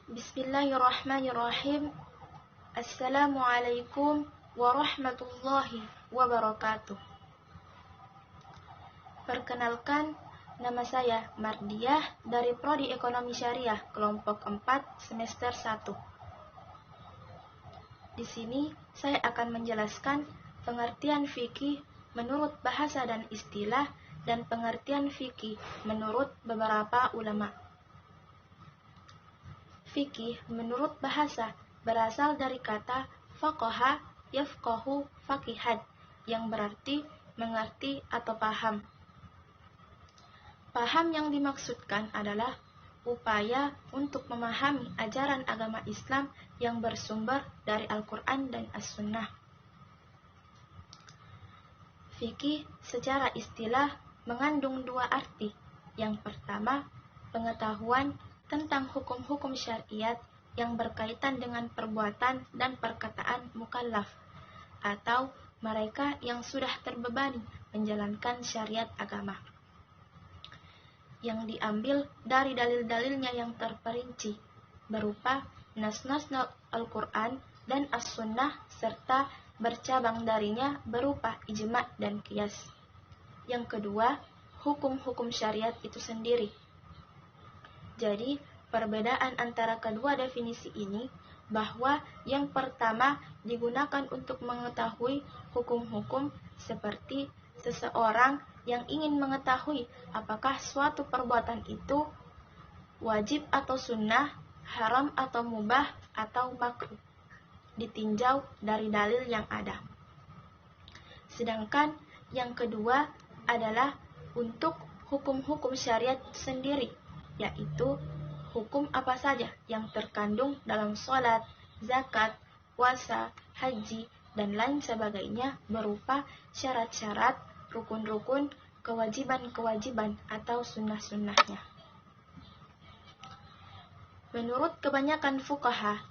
Bismillahirrahmanirrahim. Assalamualaikum warahmatullahi wabarakatuh. Perkenalkan, nama saya Mardiah dari Prodi Ekonomi Syariah kelompok 4 semester 1. Di sini saya akan menjelaskan pengertian fikih menurut bahasa dan istilah dan pengertian fikih menurut beberapa ulama. Fikih menurut bahasa berasal dari kata faqaha yafqahu faqihan yang berarti mengerti atau paham. Paham yang dimaksudkan adalah upaya untuk memahami ajaran agama Islam yang bersumber dari Al-Quran dan As-Sunnah. Fikih secara istilah mengandung dua arti. Yang pertama, pengetahuan tentang hukum-hukum syariat yang berkaitan dengan perbuatan dan perkataan mukallaf atau mereka yang sudah terbebani menjalankan syariat agama, yang diambil dari dalil-dalilnya yang terperinci berupa nas-nas Al-Quran dan As-Sunnah serta bercabang darinya berupa ijma' dan qiyas. Yang kedua, hukum-hukum syariat itu sendiri. Jadi, perbedaan antara kedua definisi ini bahwa yang pertama digunakan untuk mengetahui hukum-hukum seperti seseorang yang ingin mengetahui apakah suatu perbuatan itu wajib atau sunnah, haram atau mubah atau makruh, ditinjau dari dalil yang ada. Sedangkan yang kedua adalah untuk hukum-hukum syariat sendiri, yaitu hukum apa saja yang terkandung dalam sholat, zakat, puasa, haji, dan lain sebagainya berupa syarat-syarat, rukun-rukun, kewajiban-kewajiban atau sunnah-sunnahnya. Menurut kebanyakan fuqaha,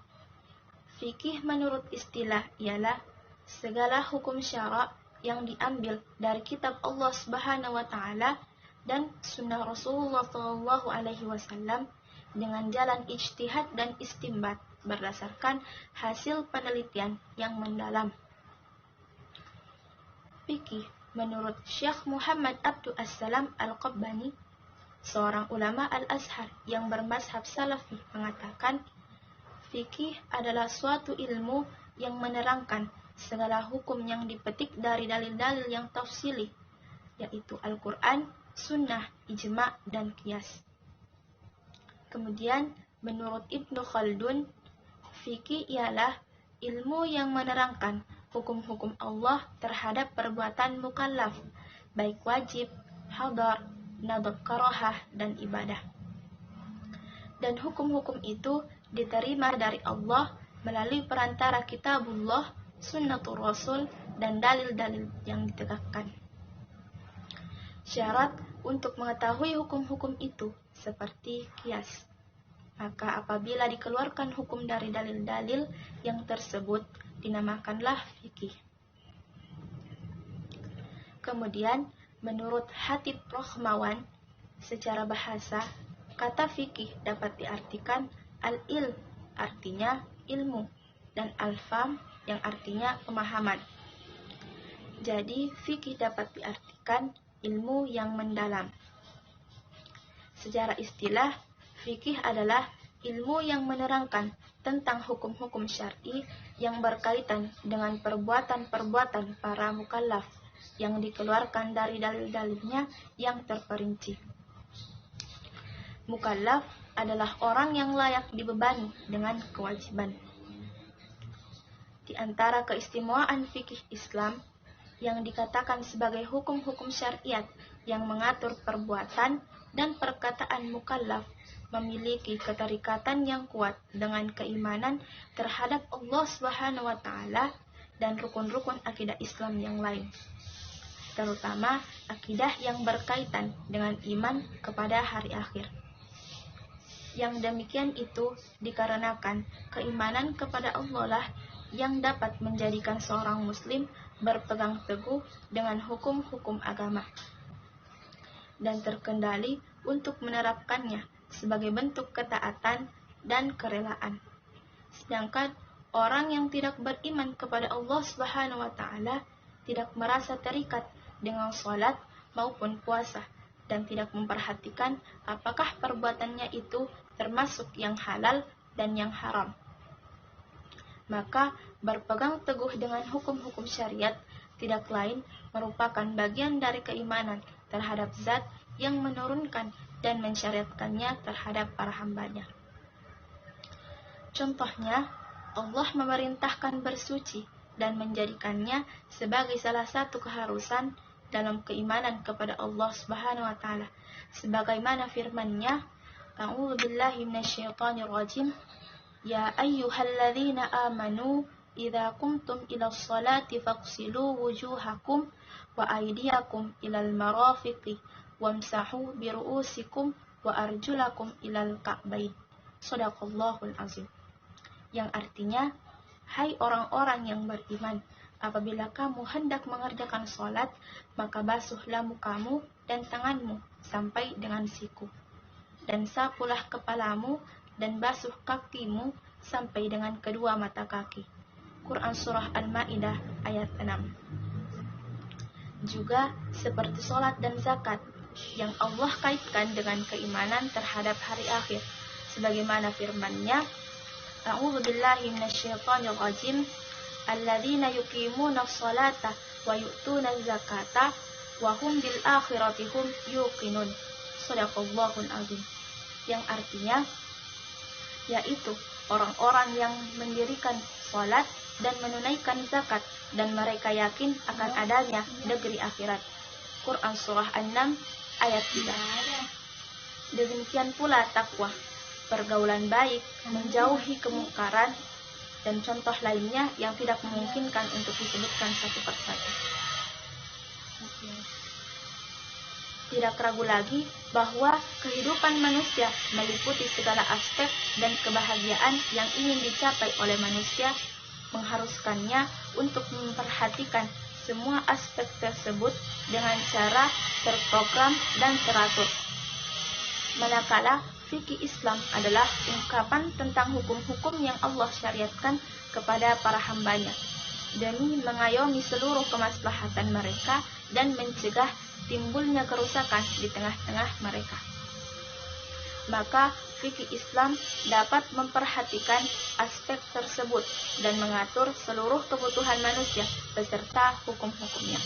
fikih menurut istilah ialah segala hukum syara' yang diambil dari kitab Allah Subhanahu wa taala dan sunnah Rasulullah sallallahu alaihi wasallam dengan jalan ijtihad dan istinbat berdasarkan hasil penelitian yang mendalam. Fikih menurut Syekh Muhammad Abdul As-Salam Al-Qabbani, seorang ulama Al-Azhar yang bermazhab Salafi, mengatakan fikih adalah suatu ilmu yang menerangkan segala hukum yang dipetik dari dalil-dalil yang tafsili, yaitu Al-Quran, Sunnah, Ijma' dan Qiyas. Kemudian, menurut Ibnu Khaldun, fikih ialah ilmu yang menerangkan hukum-hukum Allah terhadap perbuatan mukallaf, baik wajib, hadar, nadab karohah, dan ibadah. Dan hukum-hukum itu diterima dari Allah melalui perantara kitabullah, sunnatul rasul, dan dalil-dalil yang ditegakkan. Syarat untuk mengetahui hukum-hukum itu seperti qiyas. Maka apabila dikeluarkan hukum dari dalil-dalil yang tersebut, dinamakanlah fikih. Kemudian, menurut Hatib Rohmawan, secara bahasa, kata fikih dapat diartikan al-ilm, artinya ilmu, dan al-fam, yang artinya pemahaman. Jadi, fikih dapat diartikan ilmu yang mendalam. Secara istilah, fikih adalah ilmu yang menerangkan tentang hukum-hukum syar'i yang berkaitan dengan perbuatan-perbuatan para mukallaf yang dikeluarkan dari dalil-dalilnya yang terperinci. Mukallaf adalah orang yang layak dibebani dengan kewajiban. Di antara keistimewaan fikih Islam yang dikatakan sebagai hukum-hukum syariat yang mengatur perbuatan dan perkataan mukallaf memiliki keterikatan yang kuat dengan keimanan terhadap Allah Subhanahu wa taala dan rukun-rukun akidah Islam yang lain, terutama akidah yang berkaitan dengan iman kepada hari akhir. Yang demikian itu dikarenakan keimanan kepada Allah lah yang dapat menjadikan seorang muslim berpegang teguh dengan hukum-hukum agama dan terkendali untuk menerapkannya sebagai bentuk ketaatan dan kerelaan. Sedangkan orang yang tidak beriman kepada Allah Subhanahu wa taala tidak merasa terikat dengan salat maupun puasa dan tidak memperhatikan apakah perbuatannya itu termasuk yang halal dan yang haram. Maka berpegang teguh dengan hukum-hukum syariat tidak lain merupakan bagian dari keimanan terhadap zat yang menurunkan dan mensyariatkannya terhadap para hambanya. Contohnya, Allah memerintahkan bersuci dan menjadikannya sebagai salah satu keharusan dalam keimanan kepada Allah Subhanahu wa taala. Sebagaimana firman-Nya, A'udzu billahi minasyaitonir rajim, Ya ayyuhalladzina amanu idza qumtum ilas salati faghsilu wujuhakum wa aydiyakum ilal marafiqi wamsahu biru'usikum wa arjulakum ilal ka'bain. Shadaqallahul azim. Yang artinya, hai orang-orang yang beriman, apabila kamu hendak mengerjakan sholat, maka basuhlah mukamu dan tanganmu sampai dengan siku, dan sapulah kepalamu dan basuh kakimu sampai dengan kedua mata kaki. Quran Surah Al-Ma'idah ayat 6. Juga seperti sholat dan zakat yang Allah kaitkan dengan keimanan terhadap hari akhir, sebagaimana firman-Nya, A'udzu billahi minasyaitonir rajim, alladzina yuqimuna sholata wa yu'tuna zakata wa hum bil akhirati hum yuqinun. Shadaqallahul azim. Yang artinya yaitu orang-orang yang mendirikan salat dan menunaikan zakat dan mereka yakin akan adanya negeri akhirat. Quran Surah An-Naml ayat 3. Demikian pula takwa, pergaulan baik, menjauhi kemungkaran, dan contoh lainnya yang tidak memungkinkan untuk disebutkan satu persatu. Tidak ragu lagi bahwa kehidupan manusia meliputi segala aspek dan kebahagiaan yang ingin dicapai oleh manusia, mengharuskannya untuk memperhatikan semua aspek tersebut dengan cara terprogram dan teratur. Manakala fikih Islam adalah ungkapan tentang hukum-hukum yang Allah syariatkan kepada para hambanya demi mengayomi seluruh kemaslahatan mereka dan mencegah timbulnya kerusakan di tengah-tengah mereka. Maka fikih Islam dapat memperhatikan aspek tersebut dan mengatur seluruh kebutuhan manusia beserta hukum-hukumnya.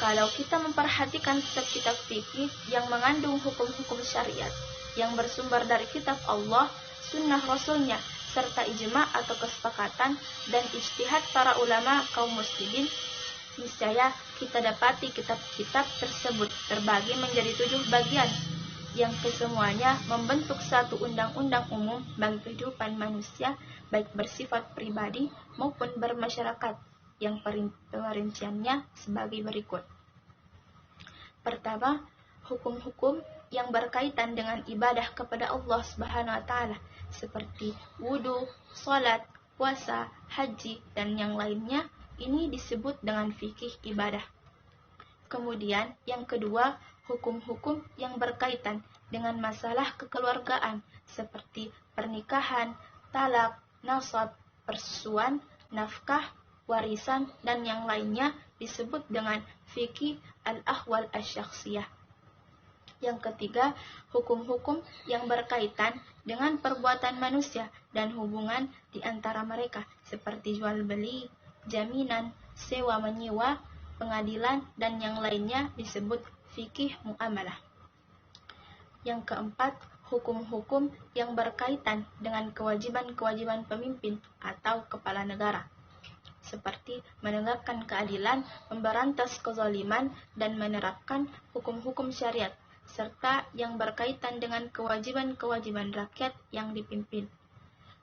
Kalau kita memperhatikan kitab fikih yang mengandung hukum-hukum syariat yang bersumber dari kitab Allah, sunnah Rasulnya, serta ijma' atau kesepakatan dan ijtihad para ulama kaum muslimin, niscaya kita dapati kitab-kitab tersebut terbagi menjadi 7 bagian yang kesemuanya membentuk satu undang-undang umum bagi kehidupan manusia, baik bersifat pribadi maupun bermasyarakat, yang perinciannya sebagai berikut. Pertama, hukum-hukum yang berkaitan dengan ibadah kepada Allah Subhanahu wa taala seperti wudu, salat, puasa, haji, dan yang lainnya. Ini disebut dengan fikih ibadah. Kemudian yang kedua, hukum-hukum yang berkaitan dengan masalah kekeluargaan seperti pernikahan, talak, nasab, persusuan, nafkah, warisan, dan yang lainnya disebut dengan fikih al-ahwal asy-syakhsiyah. Yang ketiga, hukum-hukum yang berkaitan dengan perbuatan manusia dan hubungan di antara mereka seperti jual beli, jaminan, sewa menyewa, pengadilan, dan yang lainnya disebut fikih muamalah. Yang keempat, hukum-hukum yang berkaitan dengan kewajiban-kewajiban pemimpin atau kepala negara, seperti menegakkan keadilan, memberantas kezaliman, dan menerapkan hukum-hukum syariat, serta yang berkaitan dengan kewajiban-kewajiban rakyat yang dipimpin,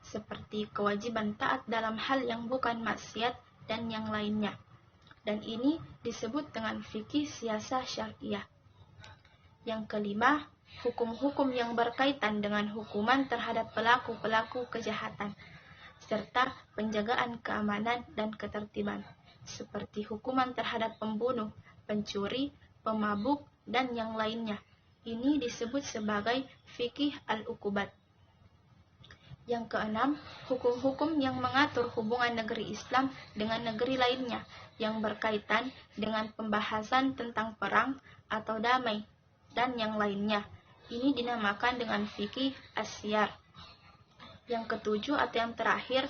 seperti kewajiban taat dalam hal yang bukan maksiat dan yang lainnya. Dan ini disebut dengan fikih siasah syariah. Yang kelima, hukum-hukum yang berkaitan dengan hukuman terhadap pelaku-pelaku kejahatan, serta penjagaan keamanan dan ketertiban, seperti hukuman terhadap pembunuh, pencuri, pemabuk, dan yang lainnya. Ini disebut sebagai fikih al-uqubat. Yang keenam, hukum-hukum yang mengatur hubungan negeri Islam dengan negeri lainnya yang berkaitan dengan pembahasan tentang perang atau damai dan yang lainnya. Ini dinamakan dengan fikih as-siyar. Yang ketujuh atau yang terakhir,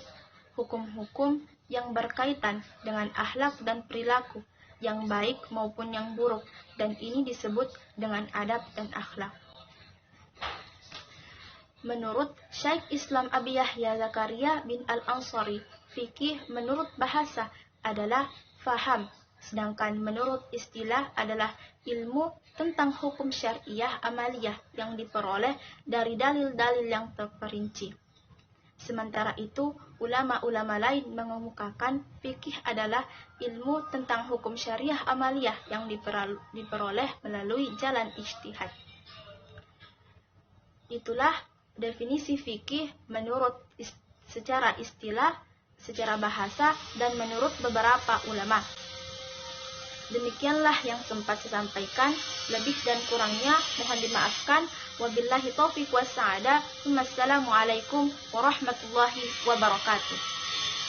hukum-hukum yang berkaitan dengan akhlak dan perilaku yang baik maupun yang buruk, dan ini disebut dengan adab dan akhlak. Menurut Syaikh Islam Abi Yahya Zakaria bin Al-Ansari, fikih menurut bahasa adalah faham, sedangkan menurut istilah adalah ilmu tentang hukum syariah amaliyah yang diperoleh dari dalil-dalil yang terperinci. Sementara itu, ulama-ulama lain mengemukakan fikih adalah ilmu tentang hukum syariah amaliyah yang diperoleh melalui jalan ijtihad. Itulah definisi fikih menurut secara istilah, secara bahasa, dan menurut beberapa ulama. Demikianlah yang sempat saya sampaikan. Lebih dan kurangnya mohon dimaafkan. Wabillahi taufiq was sa'adah. Wassalamualaikum warahmatullahi wabarakatuh.